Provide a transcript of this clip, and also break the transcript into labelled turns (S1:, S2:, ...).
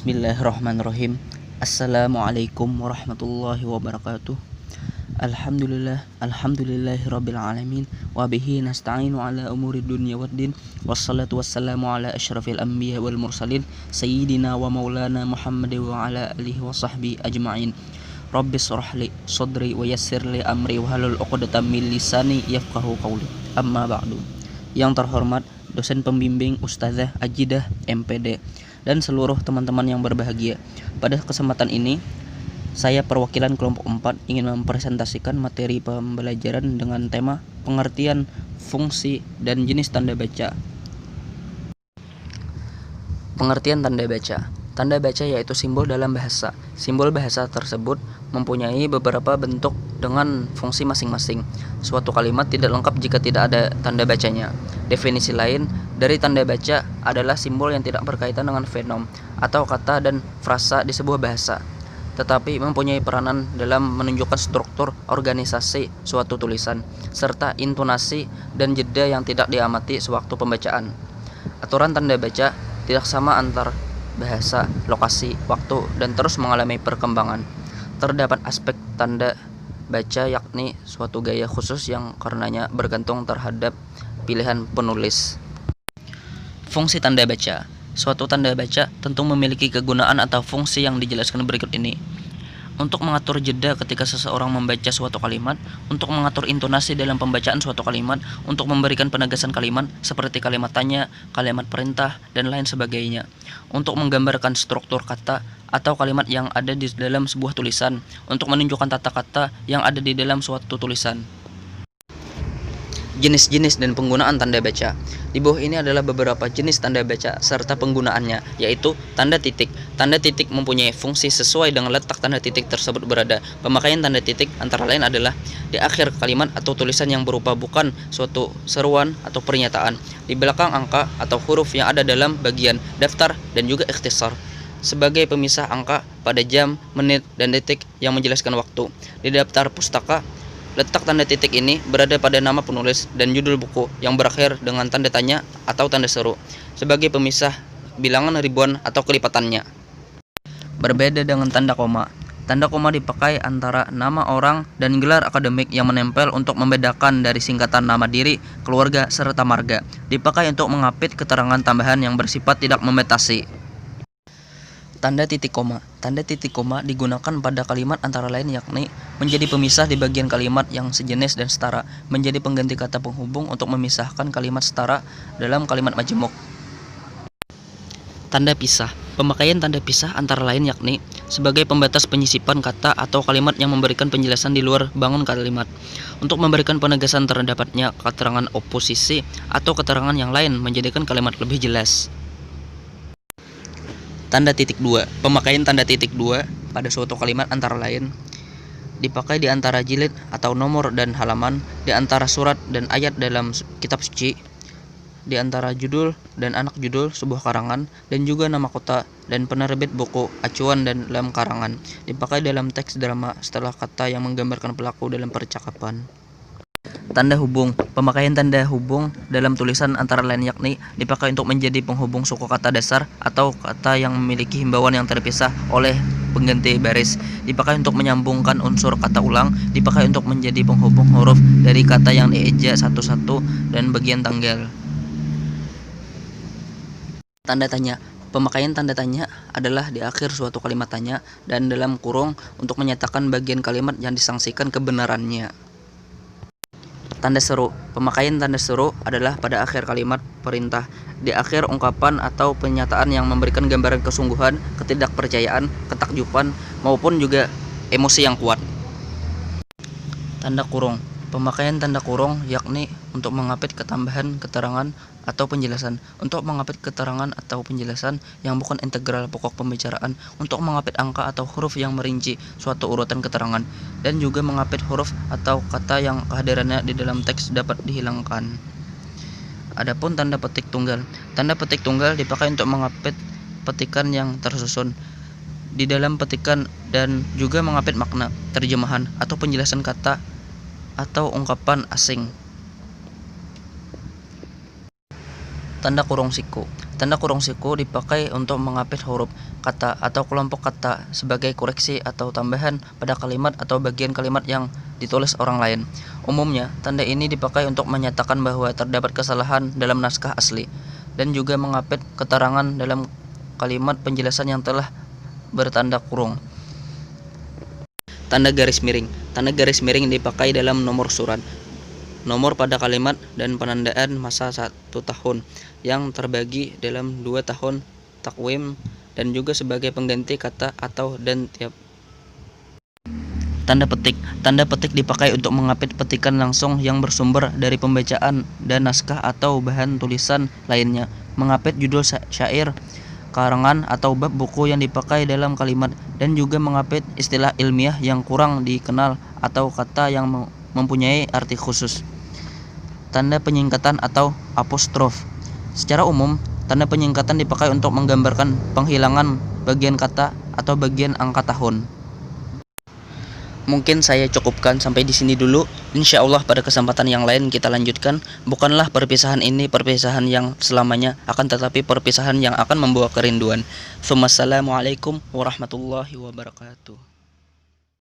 S1: Bismillahirrahmanirrahim. Assalamualaikum warahmatullahi wabarakatuh. Alhamdulillahirabbil alamin wa bihi nasta'inu ala umuri dunya waddin. Wassalatu wassalamu ala asyrafil anbiya wal mursalin sayyidina wa maulana Muhammad wa ala alihi wa sahbihi ajma'in. Rabbis shrah li sadri wa yassir li amri wa halul 'uqdatam min lisani yafqahu qawli. Amma ba'du. Yang terhormat dosen pembimbing Ustazah Ajidah MPD dan seluruh teman-teman yang berbahagia. Pada kesempatan ini, saya perwakilan kelompok 4 ingin mempresentasikan materi pembelajaran dengan tema pengertian, fungsi, dan jenis tanda baca. Pengertian tanda baca. Tanda baca yaitu simbol dalam bahasa. Simbol bahasa tersebut mempunyai beberapa bentuk dengan fungsi masing-masing. Suatu kalimat tidak lengkap jika tidak ada tanda bacanya. Definisi lain dari tanda baca adalah simbol yang tidak berkaitan dengan fenom atau kata dan frasa di sebuah bahasa, tetapi mempunyai peranan dalam menunjukkan struktur organisasi suatu tulisan, serta intonasi dan jeda yang tidak diamati sewaktu pembacaan. Aturan tanda baca tidak sama antar bahasa, lokasi, waktu, dan terus mengalami perkembangan. Terdapat aspek tanda baca yakni suatu gaya khusus yang karenanya bergantung terhadap pilihan penulis. Fungsi tanda baca. Suatu tanda baca tentu memiliki kegunaan atau fungsi yang dijelaskan berikut ini. Untuk mengatur jeda ketika seseorang membaca suatu kalimat, untuk mengatur intonasi dalam pembacaan suatu kalimat, untuk memberikan penegasan kalimat seperti kalimat tanya, kalimat perintah, dan lain sebagainya. Untuk menggambarkan struktur kata atau kalimat yang ada di dalam sebuah tulisan, untuk menunjukkan tata kata yang ada di dalam suatu tulisan. Jenis-jenis dan penggunaan tanda baca. Di bawah ini adalah beberapa jenis tanda baca serta penggunaannya, yaitu tanda titik. Tanda titik mempunyai fungsi sesuai dengan letak tanda titik tersebut berada. Pemakaian tanda titik antara lain adalah di akhir kalimat atau tulisan yang berupa bukan suatu seruan atau pernyataan, di belakang angka atau huruf yang ada dalam bagian daftar, dan juga ikhtisar sebagai pemisah angka pada jam, menit, dan detik yang menjelaskan waktu. Di daftar pustaka, letak tanda titik ini berada pada nama penulis dan judul buku yang berakhir dengan tanda tanya atau tanda seru sebagai pemisah bilangan ribuan atau kelipatannya. Berbeda dengan tanda koma. Tanda koma dipakai antara nama orang dan gelar akademik yang menempel untuk membedakan dari singkatan nama diri, keluarga, serta marga. Dipakai untuk mengapit keterangan tambahan yang bersifat tidak membatasi. Tanda titik koma. Tanda titik koma digunakan pada kalimat antara lain yakni menjadi pemisah di bagian kalimat yang sejenis dan setara, menjadi pengganti kata penghubung untuk memisahkan kalimat setara dalam kalimat majemuk. Tanda pisah. Pemakaian tanda pisah antara lain yakni sebagai pembatas penyisipan kata atau kalimat yang memberikan penjelasan di luar bangun kalimat, untuk memberikan penegasan terhadapnya keterangan oposisi atau keterangan yang lain menjadikan kalimat lebih jelas. Tanda titik dua. Pemakaian tanda titik dua pada suatu kalimat antara lain dipakai di antara jilid atau nomor dan halaman, di antara surat dan ayat dalam kitab suci, di antara judul dan anak judul sebuah karangan, dan juga nama kota dan penerbit buku, acuan, dan dalam karangan. Dipakai dalam teks drama setelah kata yang menggambarkan pelaku dalam percakapan. Tanda hubung. Pemakaian tanda hubung dalam tulisan antara lain yakni dipakai untuk menjadi penghubung suku kata dasar atau kata yang memiliki himbauan yang terpisah oleh pengganti baris. Dipakai untuk menyambungkan unsur kata ulang. Dipakai untuk menjadi penghubung huruf dari kata yang dieja satu-satu dan bagian tanggal. Tanda tanya. Pemakaian tanda tanya adalah di akhir suatu kalimat tanya dan dalam kurung untuk menyatakan bagian kalimat yang disangsikan kebenarannya. Tanda seru. Pemakaian tanda seru adalah pada akhir kalimat perintah, di akhir ungkapan atau pernyataan yang memberikan gambaran kesungguhan, ketidakpercayaan, ketakjuban, maupun juga emosi yang kuat. Tanda kurung. Pemakaian tanda kurung yakni untuk mengapit ketambahan keterangan atau penjelasan, untuk mengapit keterangan atau penjelasan yang bukan integral pokok pembicaraan, untuk mengapit angka atau huruf yang merinci suatu urutan keterangan, dan juga mengapit huruf atau kata yang kehadirannya di dalam teks dapat dihilangkan. Adapun tanda petik tunggal. Tanda petik tunggal dipakai untuk mengapit petikan yang tersusun di dalam petikan dan juga mengapit makna, terjemahan, atau penjelasan kata atau ungkapan asing. Tanda kurung siku. Tanda kurung siku dipakai untuk mengapit huruf, kata, atau kelompok kata sebagai koreksi atau tambahan pada kalimat atau bagian kalimat yang ditulis orang lain. Umumnya, tanda ini dipakai untuk menyatakan bahwa terdapat kesalahan dalam naskah asli, dan juga mengapit keterangan dalam kalimat penjelasan yang telah bertanda kurung. Tanda garis miring. Tanda garis miring dipakai dalam nomor surat, nomor pada kalimat, dan penandaan masa 1 tahun yang terbagi dalam 2 tahun takwim, dan juga sebagai pengganti kata atau dan tiap. Tanda petik. Tanda petik dipakai untuk mengapit petikan langsung yang bersumber dari pembacaan dan naskah atau bahan tulisan lainnya, mengapit judul syair, karangan, atau bab buku yang dipakai dalam kalimat, dan juga mengapit istilah ilmiah yang kurang dikenal atau kata yang mempunyai arti khusus. Tanda penyingkatan atau apostrof. Secara umum, tanda penyingkatan dipakai untuk menggambarkan penghilangan bagian kata atau bagian angka tahun. Mungkin saya cukupkan sampai di sini dulu. Insya Allah pada kesempatan yang lain kita lanjutkan. Bukanlah perpisahan ini perpisahan yang selamanya, akan tetapi perpisahan yang akan membawa kerinduan. Assalamualaikum warahmatullahi wabarakatuh.